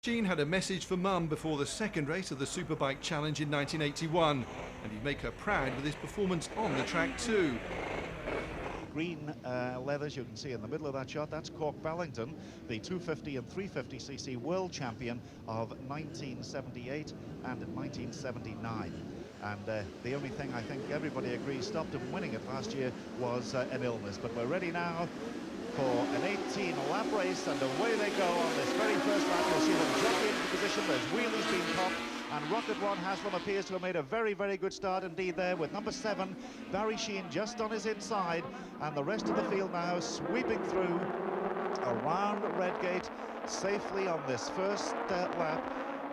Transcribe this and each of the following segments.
Sheen had a message for Mum before the second race of the Superbike Challenge in 1981, and he'd make her proud with his performance on the track too. Green leathers you can see in the middle of that shot, that's Cork Ballington, the 250 and 350cc world champion of 1978 and 1979. And the only thing I think everybody agrees stopped him winning it last year was an illness. But we're ready now for an 18-lap race, and away they go on this very first lap. You'll see them jockey into position. There's wheelies being popped, and Rocket Ron Haslam appears to have made a very, very good start indeed there, with number 7, Barry Sheen, just on his inside, and the rest of the field now sweeping through around Redgate safely on this first lap.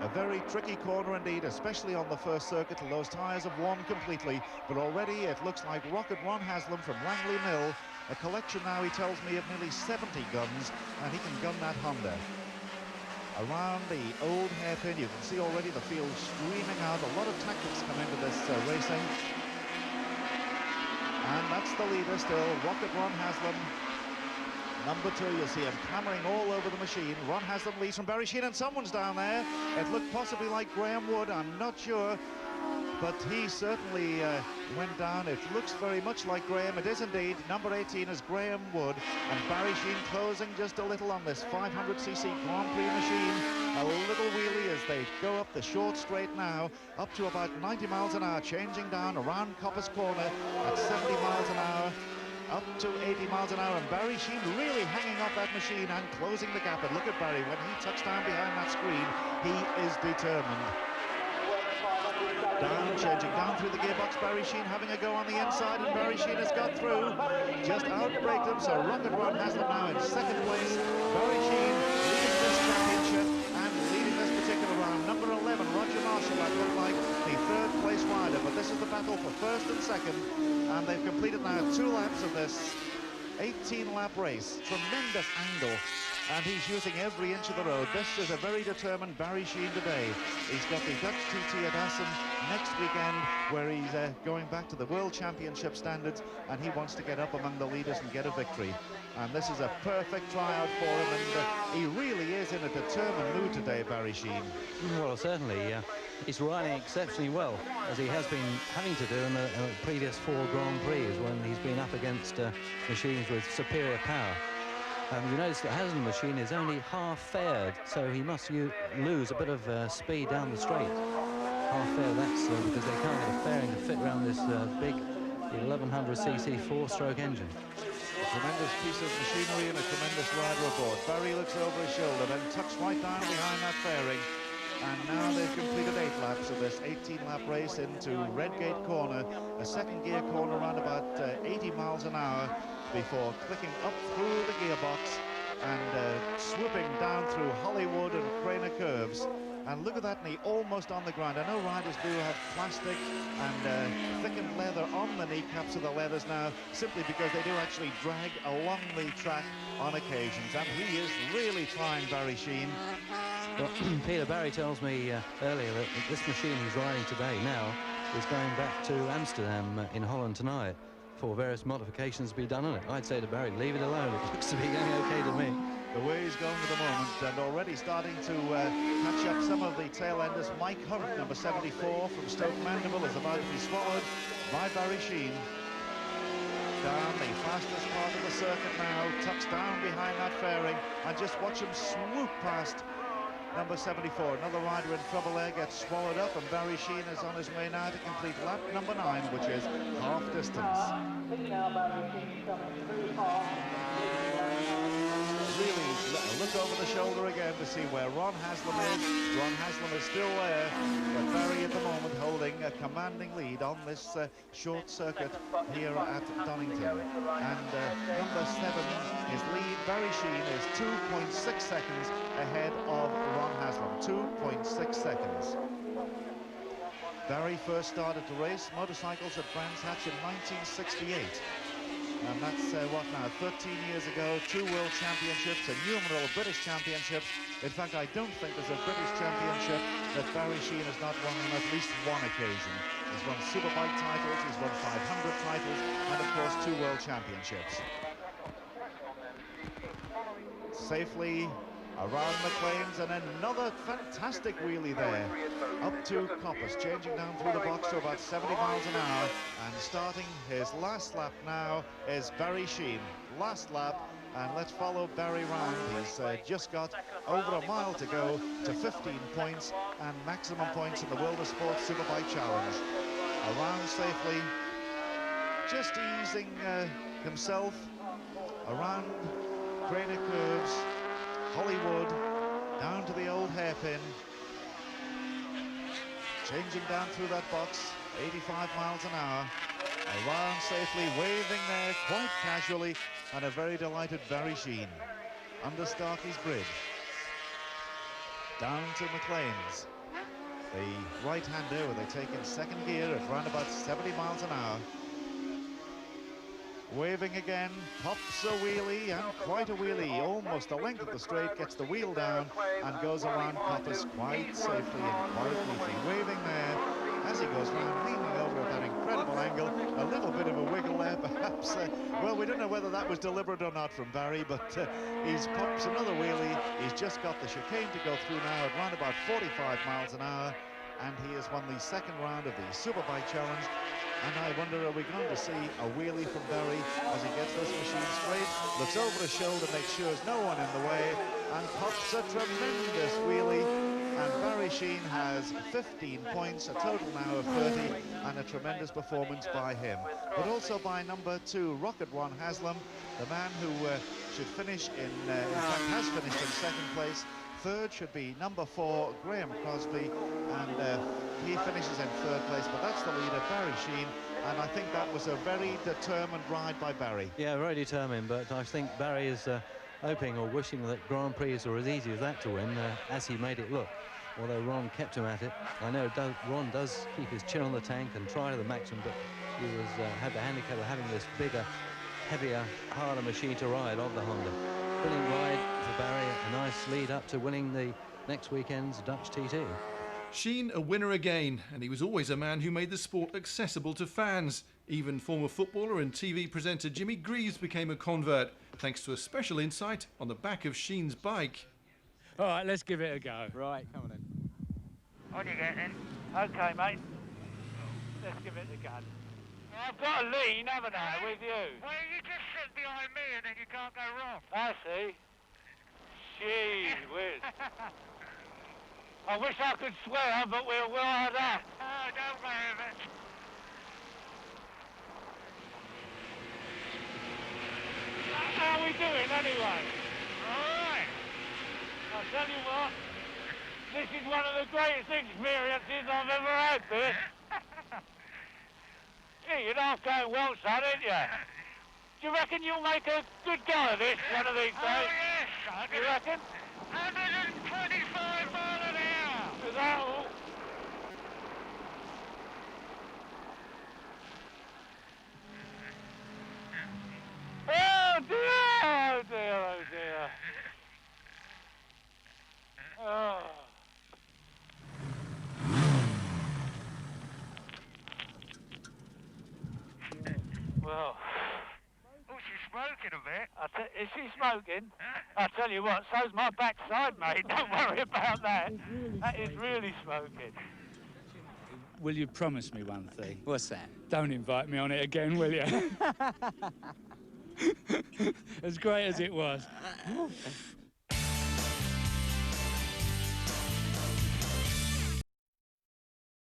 A very tricky corner indeed, especially on the first circuit, till those tyres have warmed completely. But already it looks like Rocket Ron Haslam from Langley Mill, a collection now, he tells me, of nearly 70 guns, and he can gun that Honda. Around the old hairpin, you can see already the field streaming out. A lot of tactics come into this racing. And that's the leader still, Rocket Ron Haslam. Number 2, you'll see him clambering all over the machine. Ron Haslam leads from Barry Sheen, and someone's down there. It looked possibly like Graham Wood, I'm not sure. But he certainly went down. It looks very much like Graham. It is indeed. Number 18 is Graham Wood, and Barry Sheen closing just a little on this 500cc Grand Prix machine. A little wheelie as they go up the short straight now, up to about 90 miles an hour, changing down around Copper's Corner at 70 miles an hour. Up to 80 miles an hour, and Barry Sheen really hanging off that machine and closing the gap. And look at Barry, when he touched down behind that screen, he is determined. Down, changing down through the gearbox, Barry Sheen having a go on the inside, and Barry Sheen has got through, just outbraked him. So Rocket Ron Haslam now in second place. Barry Sheen leading this championship and leading this particular round. Number 11, Roger Marshall, that looked like the third place rider, but this is the battle for first and second, and they've completed now 2 laps of this 18-lap race. Tremendous angle, and he's using every inch of the road. This is a very determined Barry Sheen today. He's got the Dutch TT at Assen next weekend, where he's going back to the World Championship standards, and he wants to get up among the leaders and get a victory. And this is a perfect tryout for him, and he really is in a determined mood today, Barry Sheen. Well, certainly, he's riding exceptionally well, as he has been having to do in the previous 4 Grand Prix, when he's been up against machines with superior power. You notice that Haslam's machine is only half faired, so he must lose a bit of speed down the straight. Half fair, that's because they can't get a fairing to fit around this big 1100cc 4-stroke engine. A tremendous piece of machinery and a tremendous rider aboard. Barry looks over his shoulder, then tucks right down behind that fairing. And now they've completed 8 laps of this 18-lap race into Redgate Corner, a second gear corner around about 80 miles an hour, before clicking up through the gearbox and swooping down through Hollywood and Craner curves. And look at that knee, almost on the ground. I know riders do have plastic and thickened leather on the kneecaps of the leathers now, simply because they do actually drag along the track on occasions. And he is really trying, Barry Sheen. Well, Peter Barry tells me earlier that this machine he's riding today now is going back to Amsterdam in Holland tonight for various modifications to be done on it. I'd say to Barry, leave it alone. It looks to be going okay to me. The way he's going at the moment, and already starting to catch up some of the tail enders. Mike Hunt, number 74 from Stoke Mandeville, is about to be swallowed by Barry Sheen. Down the fastest part of the circuit now, tucks down behind that fairing, and just watch him swoop past number 74. Another rider in trouble there gets swallowed up, and Barry Sheen is on his way now to complete lap number 9, which is half distance. Really look over the shoulder again to see where Ron Haslam is. Ron Haslam is still there, but Barry at the moment holding a commanding lead on this short circuit here at Donington. And number 7, his lead, Barry Sheen, is 2.6 seconds ahead of Ron Haslam. 2.6 seconds. Barry first started to race motorcycles at Brands Hatch in 1968. And that's, what now, 13 years ago, 2 world championships, innumerable British championships. In fact, I don't think there's a British championship that Barry Sheen has not won on at least one occasion. He's won Superbike titles, he's won 500 titles, and of course 2 world championships. Safely Around McLean's and another fantastic wheelie there. Up to Coppice, changing down through the box to about 70 miles an hour. And starting his last lap now is Barry Sheen. Last lap, and let's follow Barry round. He's just got over a mile to go to 15 points and maximum points in the World of Sports Superbike Challenge. Around safely, just easing himself around greater curves. Hollywood, down to the old hairpin. Changing down through that box, 85 miles an hour. Around safely, waving there quite casually, and a very delighted Barry Sheen. Under Starkey's Bridge. Down to McLean's. The right-hander, where they take in second gear at round about 70 miles an hour. Waving again, pops a wheelie, and quite a wheelie, almost the length of the straight, gets the wheel down and goes around Coppice quite safely and quite neatly. Waving there as he goes round, leaning over at that incredible angle. A little bit of a wiggle there, perhaps. Well, we don't know whether that was deliberate or not from Barry, but he's pops another wheelie. He's just got the chicane to go through now at round about 45 miles an hour, and he has won the second round of the Superbike Challenge. And I wonder, are we going to see a wheelie from Barry as he gets this machine straight, looks over his shoulder, makes sure there's no one in the way, and pops a tremendous wheelie. And Barry Sheen has 15 points, a total now of 30, and a tremendous performance by him. But also by number 2, Rocket One Haslam, the man who should finish in fact has finished in second place. Third should be number 4, Graham Crosby, and he finishes in third place, but that's the leader, Barry Sheen, and I think that was a very determined ride by Barry. Yeah, very determined, but I think Barry is hoping or wishing that Grand Prix were as easy as that to win, as he made it look, although Ron kept him at it. I know Ron does keep his chin on the tank and try to the maximum, but he had the handicap of having this bigger, heavier, harder machine to ride of the Honda. Brilliant ride for Barry, a nice lead up to winning the next weekend's Dutch TT. Sheen a winner again, and he was always a man who made the sport accessible to fans. Even former footballer and TV presenter Jimmy Greaves became a convert, thanks to a special insight on the back of Sheen's bike. All right, let's give it a go. Right, come on then. On you get then. OK, mate. Let's give it a go. I've got a lean, haven't I, with you? Well, you just sit behind me and then you can't go wrong. I see. Gee whiz. I wish I could swear, but we'll have that. Oh, don't worry of it. How are we doing, anyway? All right. I'll tell you what, this is one of the greatest experiences I've ever had, this. Yeah, you're not going well, son, ain't you? Do you reckon you'll make a good go of this one of these days? Oh, yes. You reckon? 125 miles an hour. Is that all? Oh dear, oh dear, oh dear. Oh. Well. Oh, she's smoking a bit. Is she smoking? I tell you what, so's my backside, mate. Don't worry about that. That is really smoking. Will you promise me one thing? What's that? Don't invite me on it again, will you? As great as it was.